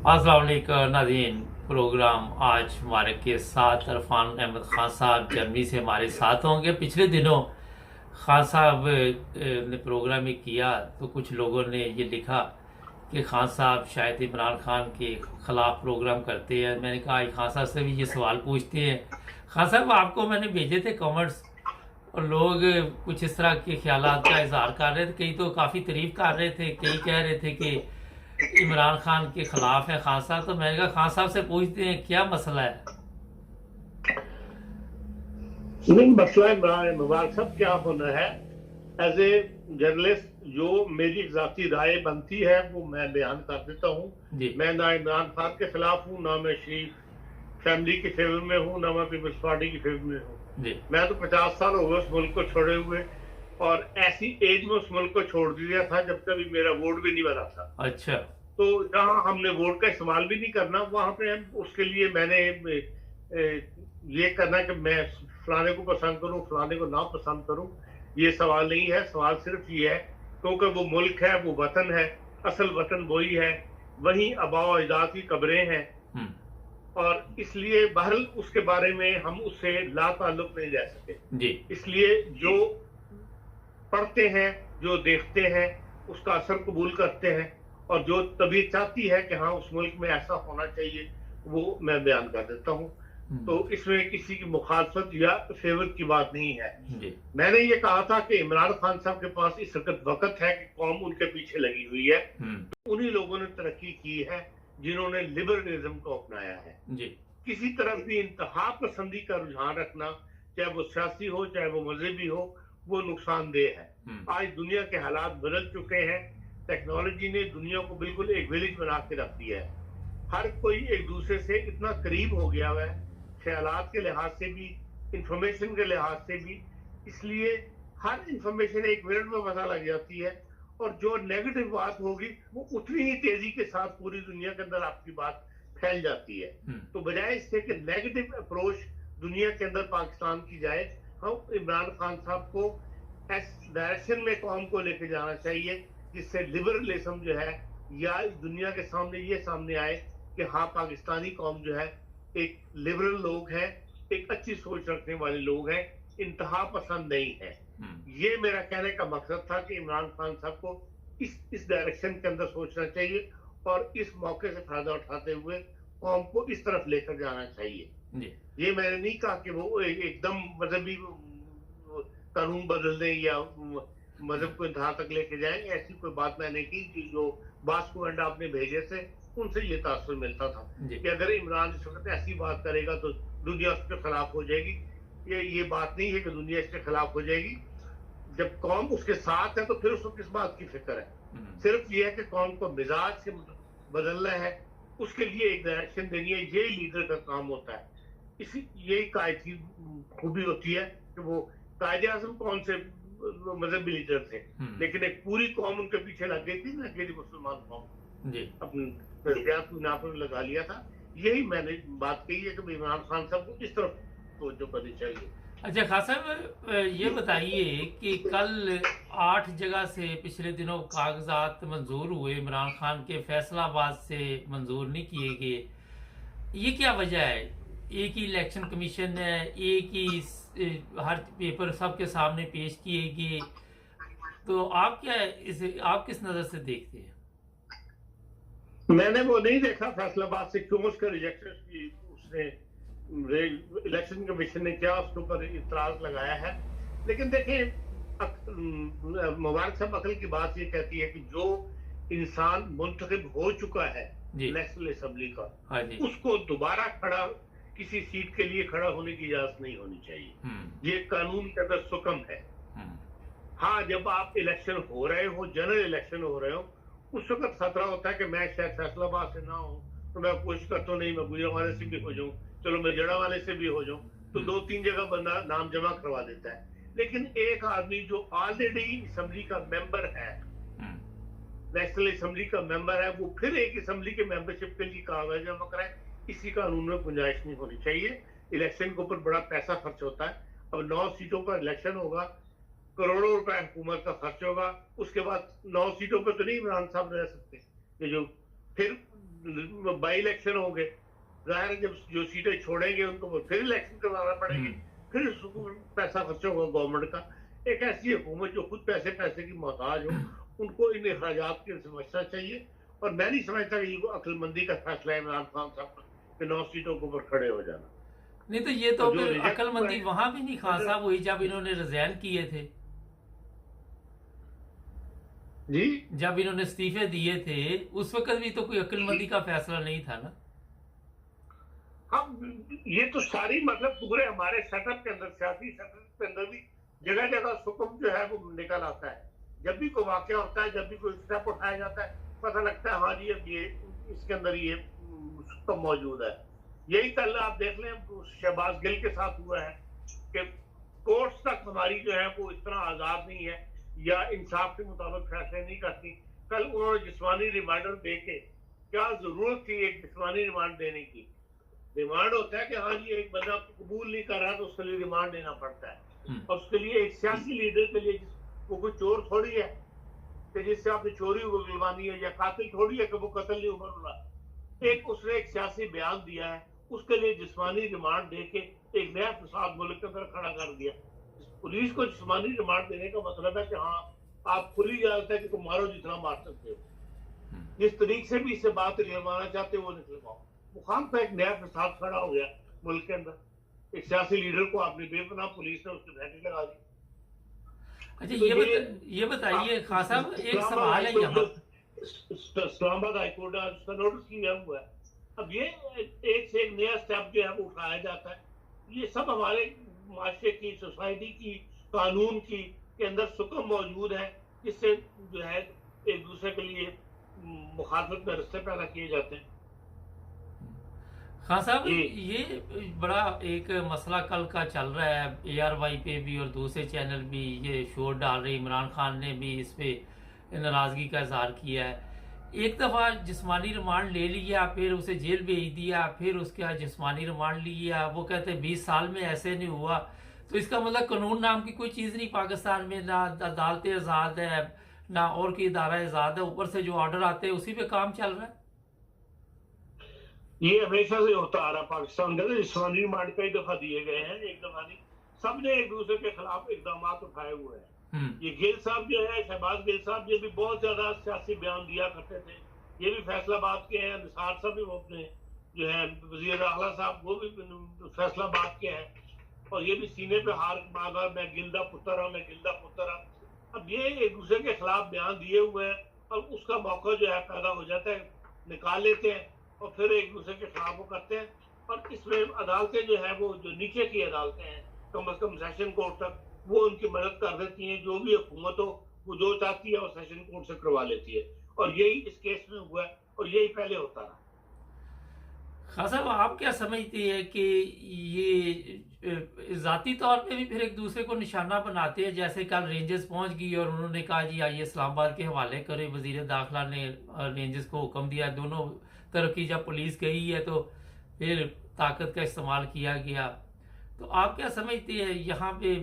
अस्सलाम वालेकुम नाज़रीन। प्रोग्राम आज हमारे के साथ इरफान अहमद खान साहब जर्मनी से हमारे साथ होंगे। पिछले दिनों खान साहब ने प्रोग्राम में किया तो कुछ लोगों ने ये लिखा कि खान साहब शायद इमरान खान के ख़िलाफ़ प्रोग्राम करते हैं। मैंने कहा आज खान साहब से भी ये सवाल पूछते हैं। खान साहब आपको मैंने भेजे थे कमेंट्स और लोग कुछ इस तरह के ख्यालात का इजहार कर रहे थे। कई तो काफ़ी तारीफ कर रहे थे, कई कह रहे थे कि इमरान खान के खिलाफ है खान साहब। तो मैंने कहा खान साहब से पूछते हैं क्या मसला है। नहीं, मसला इमरान मुबारक साहब क्या होना है। एज ए जर्नलिस्ट जो मेरी जाती राय बनती है वो मैं बयान कर देता हूँ। जी मैं ना इमरान खान के खिलाफ हूँ, ना मैं शरीफ फैमिली के फेवर में हूँ, ना मैं पीपल्स पार्टी की फेवर में हूँ। जी मैं तो 50 साल हो गए उस मुल्क को छोड़े हुए, और ऐसी एज में उस मुल्क को छोड़ दिया था जब कभी मेरा वोट भी नहीं बना था। अच्छा। तो जहाँ हमने वोट का इस्तेमाल भी नहीं करना, वहां पे हम उसके लिए मैंने ये करना कि मैं फलाने को पसंद करूं, फलाने को ना पसंद करूं, ये सवाल नहीं है। सवाल सिर्फ ये है क्योंकि वो मुल्क है, वो वतन है, असल वतन वही है, वही आबाओ अजदाद की कब्रें हैं, और इसलिए बहरल उसके बारे में हम उससे ला ताल्लुक नहीं रह सके। जी इसलिए जो पढ़ते हैं, जो देखते हैं, उसका असर कबूल करते हैं, और जो तबीयत चाहती है कि हाँ उस मुल्क में ऐसा होना चाहिए, वो मैं बयान कर देता हूँ। तो इसमें किसी की मुखालफत या फेवर की बात नहीं है। जी मैंने ये कहा था कि इमरान खान साहब के पास इस वक्त है कि कौम उनके पीछे लगी हुई है। उन्हीं लोगों ने तरक्की की है जिन्होंने लिबरलिज्म को अपनाया है। जी किसी तरफ भी इंतहा पसंदी का रुझान रखना, चाहे वो सियासी हो चाहे वो मजहबी हो, वो नुकसानदेह है। आज दुनिया के हालात बदल चुके हैं। टेक्नोलॉजी ने दुनिया को बिल्कुल एक विलेज बना के रख दिया है। हर कोई एक दूसरे से इतना करीब हो गया हुआ है, ख्यालात के लिहाज से भी, इंफॉर्मेशन के लिहाज से भी। इसलिए हर इंफॉर्मेशन एक मिनट में पता लग जाती है, और जो नेगेटिव बात होगी वो उतनी ही तेजी के साथ पूरी दुनिया के अंदर आपकी बात फैल जाती है। तो बजाय इससे कि नेगेटिव अप्रोच दुनिया के अंदर पाकिस्तान की जाए, हम इमरान खान साहब को इस डायरेक्शन में कौम को लेके जाना चाहिए जिससे लिबरलिज्म जो है, या दुनिया के सामने ये सामने आए कि हाँ पाकिस्तानी कौम जो है एक लिबरल लोग है, एक अच्छी सोच रखने वाले लोग हैं, इंतहा पसंद नहीं है। ये मेरा कहने का मकसद था कि इमरान खान साहब को इस डायरेक्शन के अंदर सोचना चाहिए, और इस मौके से फायदा उठाते हुए कौम को इस तरफ लेकर जाना चाहिए। ये मैंने नहीं कहा कि वो एकदम मजहबी कानून बदल दें या मजहब को इंतहा तक लेके जाए, ऐसी कोई बात मैंने की कि जो बास्को एंड आपने भेजे थे उनसे ये तासुर मिलता था कि अगर इमरान इस वक्त ऐसी बात करेगा तो दुनिया उसके खिलाफ हो जाएगी। ये बात नहीं है कि दुनिया इसके खिलाफ हो जाएगी। जब कौम उसके साथ है तो फिर उसको किस बात की फिक्र है। सिर्फ ये है कि कौम को मिजाज से बदलना है, उसके लिए एक डायरेक्शन देनी है। ये लीडर का काम होता है। इसी यही कायद की खूबी होती है कि वो कायदे आजम कौन से मजहबी लीडर थे, लेकिन एक पूरी कौम उनके पीछे लग गई थी ना, अकेली मुसलमान कौम अपने पर लगा लिया था। यही मैंने बात कही है कि इमरान खान साहब को इस तरफ तवज्जो करनी चाहिए। अच्छा खान साहब, ये बताइए कि कल 8 जगह से पिछले दिनों कागजात मंजूर हुए, इमरान खान के फैसलाबाद से मंजूर नहीं किए गए। ये क्या वजह है? एक ही इलेक्शन कमीशन है, एक ही हर पेपर सबके सामने पेश किए गए, तो आप क्या इसे आप किस नजर से देखते हैं? मैंने वो नहीं देखा फैसलाबाद से क्यों उसका रिजेक्शन की, उसने इलेक्शन कमीशन ने क्या उसके ऊपर इतराज लगाया है। लेकिन देखिए, मुबारक साहब अकल की बात ये कहती है कि जो इंसान मुंतखब हो चुका है नेशनल असेंबली का, उसको दोबारा खड़ा किसी सीट के लिए खड़ा होने की इजाजत नहीं होनी चाहिए। ये कानून के अंदर सुकम है। हाँ, जब आप इलेक्शन हो रहे हो, जनरल इलेक्शन हो रहे हो, उस वक्त खतरा होता है कि मैं शायद फैसलाबाद से ना हो, तो मैं कोशिश करता हूँ नहीं मैं गुजरांवाले से भी हो जाऊं, चलो मैं जड़ावाले से भी हो जाऊं, तो 2-3 जगह बंदा नाम जमा करवा देता है। लेकिन एक आदमी जो ऑलरेडी असेंबली का मेंबर है, नेशनल असेंबली का मेंबर है, वो फिर एक असेंबली के मेंबरशिप के लिए कागज जमा कराए, इसी कानून में गुंजाइश नहीं होनी चाहिए। इलेक्शन के ऊपर बड़ा पैसा खर्च होता है। अब 9 सीटों पर इलेक्शन होगा, करोड़ों रुपए हुकूमत का खर्च होगा, उसके बाद 9 सीटों पर तो नहीं इमरान साहब रह सकते। ये जो फिर बाई इलेक्शन होंगे, जाहिर है जब जो सीटें छोड़ेंगे उनको फिर इलेक्शन करवाना पड़ेगी, फिर उसको पैसा खर्च होगा गवर्नमेंट का। एक ऐसी हुकूमत जो खुद पैसे पैसे की मोहताज हो, उनको इन अखराजात की समझना चाहिए। और मैं नहीं समझता कि ये अक्लमंदी का फैसला है इमरान खान साहब के 9 सीटों के ऊपर खड़े हो जाना। नहीं तो ये तो और जो फिर रिजेक्ट अक्लमंदी हुआ है, वहां भी नहीं खान साहब हुई जब इन्होंने रिजाइन किए थे, जी जब इन्होंने इस्तीफे दिए थे उस वक्त भी तो कोई अक्लमंदी का फैसला नहीं था ना। हम ये तो सारी मतलब पूरे हमारे सेटअप के अंदर, सियासी सेटअप के अंदर भी जगह जगह सुकम जो है वो निकल आता है। जब भी कोई वाकया होता है, जब भी कोई स्टेप उठाया जाता है, पता लगता है हाँ जी अब ये इसके अंदर ये सुकम मौजूद है। यही कल आप देख लें शहबाज गिल के साथ हुआ है कि कोर्ट्स तक हमारी जो है वो इतना आजाद नहीं है या इंसाफ के मुताबिक फैसले नहीं करती। कल उन्होंने जिस्मानी रिमांडर दे के, क्या जरूरत थी एक जिस्मानी रिमांड देने की? रिमांड होता है कि हाँ जी एक बंदा कबूल नहीं कर रहा तो उसके लिए रिमांड देना पड़ता है। और उसके लिए एक सियासी लीडर के लिए वो कोई चोर थोड़ी है कि जिससे आपने चोरी उगलवानी है, या कातिल थोड़ी है कि वो कत्ल नहीं उमर रहा। एक उसने एक सियासी बयान दिया है, उसके लिए जिस्मानी रिमांड दे के एक नया फसाद मुल्क के अंदर खड़ा कर दिया। पुलिस को जिस्मानी रिमांड देने का मतलब है कि हाँ आप खुली इजाजत है कि तुम मारो जितना मार सकते हो, जिस तरीके से भी इससे बात निकलवाना चाहते हो वो निकलवाओ। मुखाम का एक नया फसाद खड़ा हो गया मुल्क के अंदर। एक सियासी लीडर को आपने बेपनाह पुलिस ने उसकी बैठक लगा दी। अच्छा तो ये बताइए खान साहब, एक सवाल है यहाँ। इस्लामाबाद हाईकोर्ट ने उसका नोटिस किया हुआ है। अब ये एक से एक नया स्टेप जो है वो उठाया जाता है। ये सब हमारे माशरे की, सोसाइटी की, कानून की के अंदर सुकम मौजूद है, जिससे जो है एक दूसरे के लिए मुखालफत में रस्ते पैदा किए जाते हैं। खान साहब ये बड़ा एक मसला कल का चल रहा है, ARY पे भी और दूसरे चैनल भी ये शोर डाल रहे, इमरान खान ने भी इस पे नाराजगी का इजहार किया है। एक दफा जिस्मानी रिमांड ले लिया, फिर उसे जेल भेज दिया, फिर उसके बाद जिस्मानी रिमांड लिया, वो कहते हैं 20 साल में ऐसे नहीं हुआ। तो इसका मतलब कानून नाम की कोई चीज नहीं पाकिस्तान में, ना अदालतें आजाद है ना और कोई इदारा आजाद है, ऊपर से जो ऑर्डर आते हैं उसी पे काम चल रहा है। ये हमेशा से होता आ रहा पाकिस्तान का। जिस्मानी रिमांड कई दफा दिए गए हैं, एक दफा नहीं। सबने एक दूसरे के खिलाफ इकदाम उठाए हुए हैं। ये गिल साहब जो है, शहबाज गिल साहब, ये भी बहुत ज्यादा सियासी बयान दिया करते थे। ये भी फैसलाबाद के हैं। निसार साहब भी अपने जो है वजीर आला साहब, वो भी फैसलाबाद के हैं। और ये भी सीने पे हार मांगा, मैं गिल्दा पुत्र हूं, मैं गिल्दा पुत्र हूं। अब ये एक दूसरे के खिलाफ बयान दिए हुए हैं और उसका मौका जो है पैदा हो जाता है, निकाल लेते हैं और फिर एक दूसरे के खिलाफ वो करते हैं। और इसमें अदालतें जो है वो जो नीचे की अदालतें हैं, कम से कम सेशन कोर्ट तक, वो उनकी मदद कर देती हैं। जो भी हुकूमत हो वो जो चाहती है वो सेशन कोर्ट से करवा लेती है। और यही इस केस में हुआ है और यही पहले होता रहा। खान साहब आप क्या समझते हैं कि ये जाती तौर पे भी फिर एक दूसरे को निशाना बनाते हैं? जैसे कल रेंजर्स पहुंच गई और उन्होंने कहा जी आइए इस्लामाबाद के हवाले करें, वजीर दाखिला ने रेंजर्स को हुक्म दिया। दोनों तरफ की जब पुलिस गई है तो फिर ताकत का इस्तेमाल किया गया। तो आप क्या समझते हैं यहाँ पे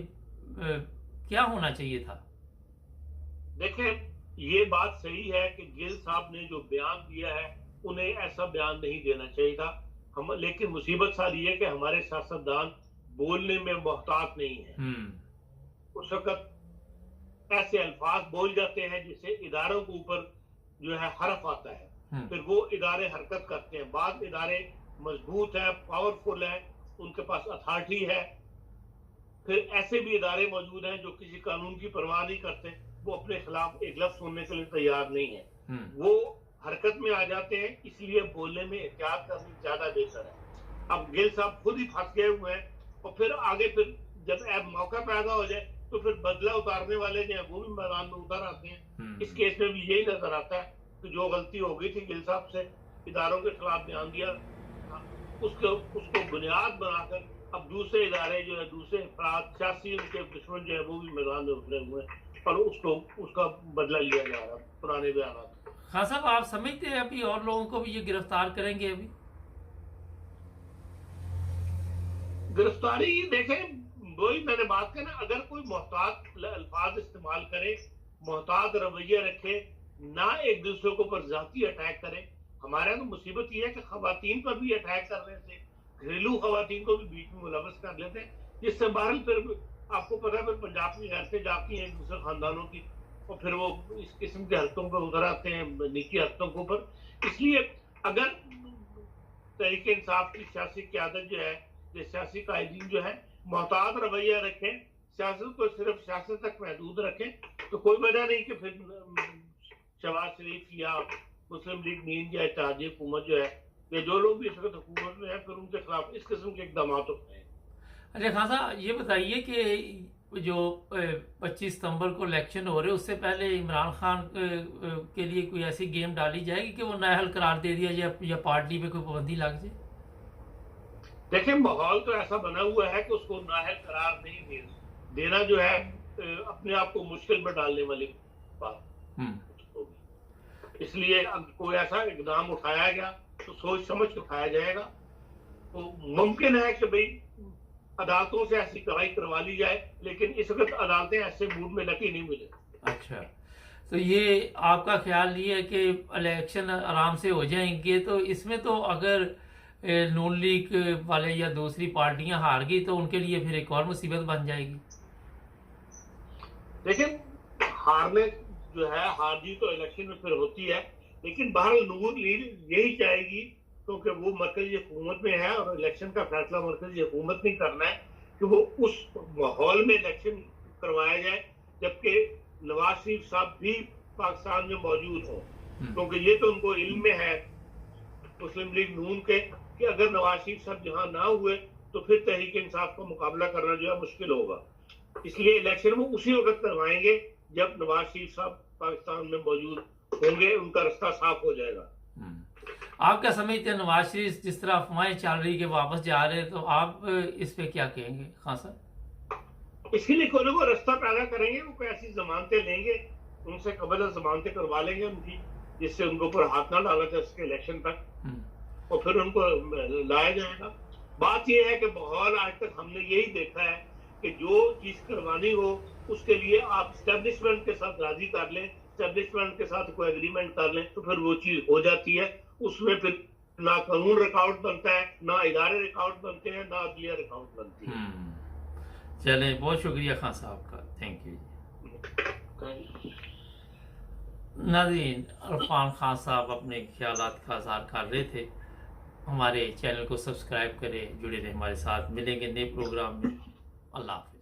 क्या होना चाहिए था? देखिए ये बात सही है कि गिल साहब ने जो बयान दिया है उन्हें ऐसा बयान नहीं देना चाहिए था। हम लेकिन मुसीबत सारी है कि हमारे सियासतदान बोलने में मोहतात नहीं है। उस वक्त ऐसे अल्फाज बोल जाते हैं जिससे इदारों के ऊपर जो है हरफ आता है, फिर वो इदारे हरकत करते हैं। बाद इदारे मजबूत है, पावरफुल है, उनके पास अथॉरिटी है। फिर ऐसे भी इदारे मौजूद हैं जो किसी कानून की परवाह नहीं करते, वो अपने खिलाफ एक लफ्ज सुनने के लिए तैयार नहीं है, वो हरकत में आ जाते हैं। इसलिए बोलने में एहतियात करनी ज्यादा बेहतर है। अब गिल साहब खुद ही फंस गए हुए हैं और फिर आगे फिर जब अब मौका पैदा हो जाए तो फिर बदला उतारने वाले जो है वो भी मैदान में उतर आते हैं। इस केस में भी यही नजर आता है कि जो गलती हो गई थी गिल साहब से, इदारों के खिलाफ बयान दिया, उसको बुनियाद बनाकर अब दूसरे इदारे जो है, दूसरे अफराद, सियासी उनके दुश्मन जो है वो भी मैदान में उतरे हुए हैं और उसका बदला लिया जा रहा है पुराने बयान। खान साहब आप समझते हैं अभी और लोगों को भी ये गिरफ्तार करेंगे? अभी गिरफ्तारी देखें, वही मैंने बात की ना, अगर कोई मोहतात अल्फाज इस्तेमाल करे, मोहतात रवैया रखे, ना एक दूसरे के ऊपर जाती अटैक करे। हमारे यहाँ तो मुसीबत ये है कि खवातीन पर भी अटैक कर रहे थे, घरेलू खवातीन को भी बीच में मुलवस कर लेते हैं, जिससे बहरहाल फिर आपको पता है फिर पंजाब की गैरतें जाती हैं एक दूसरे खानदानों की, और फिर वो इस किस्म के हरकतों पर उतर आते हैं, निजी हरकतों के ऊपर। इसलिए अगर तहरीक इंसाफ की सियासी क़यादत जो है, ये सियासी कायदीन जो है मोहतात रवैया रखें, सियासत को सिर्फ सियासत तक महदूद रखें, तो कोई वजह नहीं कि फिर शहबाज शरीफ या मुस्लिम लीग नींद या इत्तेहादी हुकूमत जो है, ये जो लोग भी इस वक्त हुकूमत में है, फिर उनके खिलाफ इस किस्म के इकदाम उठाएं। अच्छा खान साहब, ये बताइए कि जो 25 सितंबर को इलेक्शन हो रहे उससे पहले इमरान खान के लिए कोई ऐसी गेम डाली जाएगी कि वो नाअहल करार दे दिया या पार्टी पे कोई पाबंदी लग जाए? देखिए, माहौल तो ऐसा बना हुआ है कि उसको नाअहल करार नहीं देना जो है अपने आप को मुश्किल में डालने वाली बात होगी। इसलिए कोई ऐसा इकदाम उठाया गया तो सोच समझ के उठाया जाएगा। तो मुमकिन है कि भाई अदालतों से ऐसी कार्रवाई करवा ली जाए, लेकिन इस वक्त अदालतें ऐसे मूड में लगी नहीं मुझे। अच्छा, तो ये आपका ख्याल ये है कि इलेक्शन आराम से हो जाएंगे, तो इसमें तो अगर नून लीग वाले या दूसरी पार्टियां हार गई तो उनके लिए फिर एक और मुसीबत बन जाएगी। लेकिन हारने जो है, हार जी तो इलेक्शन में फिर होती है, लेकिन बहरहाल नून लीग यही चाहेगी, क्योंकि वो मरकजी हुकूमत में है और इलेक्शन का फैसला मरकजी हुकूमत नहीं करना है, कि वो उस माहौल में इलेक्शन करवाया जाए जबकि नवाज शरीफ साहब भी पाकिस्तान में मौजूद हो, क्योंकि ये तो उनको इल्म में है मुस्लिम लीग नून के कि अगर नवाज शरीफ साहब जहां ना हुए तो फिर तहरीक इंसाफ का मुकाबला करना जो है मुश्किल होगा। इसलिए इलेक्शन वो उसी वक्त करवाएंगे जब नवाज शरीफ साहब पाकिस्तान में मौजूद होंगे, उनका रास्ता साफ हो जाएगा। आप क्या समझते हैं, नवाज शरीफ जिस तरह अफवाहें चल रही कि वापस जा रहे हैं, तो आप इस पे क्या कहेंगे खान साहब? इसके लिए कोई ना कोई रास्ता पैदा करेंगे, वो कोई ऐसी जमानतें लेंगे, उनसे कबल जमानतें करवा लेंगे उनकी, जिससे उनके ऊपर हाथ ना डाला जाए उसके इलेक्शन तक, और फिर उनको लाया जाएगा। बात यह है कि माहौल आज तक हमने यही देखा है कि जो चीज करवानी हो उसके लिए आप स्टैब्लिशमेंट के साथ राजी कर लें, स्टैब्लिशमेंट के साथ कोई एग्रीमेंट कर लें, तो फिर वो चीज हो जाती है। उसमें फिर ना कानून रिकॉर्ड बनता है, ना इदारे रिकॉर्ड बनते हैं, ना अदलिया रिकॉर्ड बनती है। चले, बहुत शुक्रिया खान साहब का, थैंक यू। नाज़रीन, इरफान खान साहब अपने ख्यालात का इज़हार कर रहे थे। हमारे चैनल को सब्सक्राइब करें, जुड़े रहें हमारे साथ, मिलेंगे नए प्रोग्राम में। अल्लाह हाफ़िज़।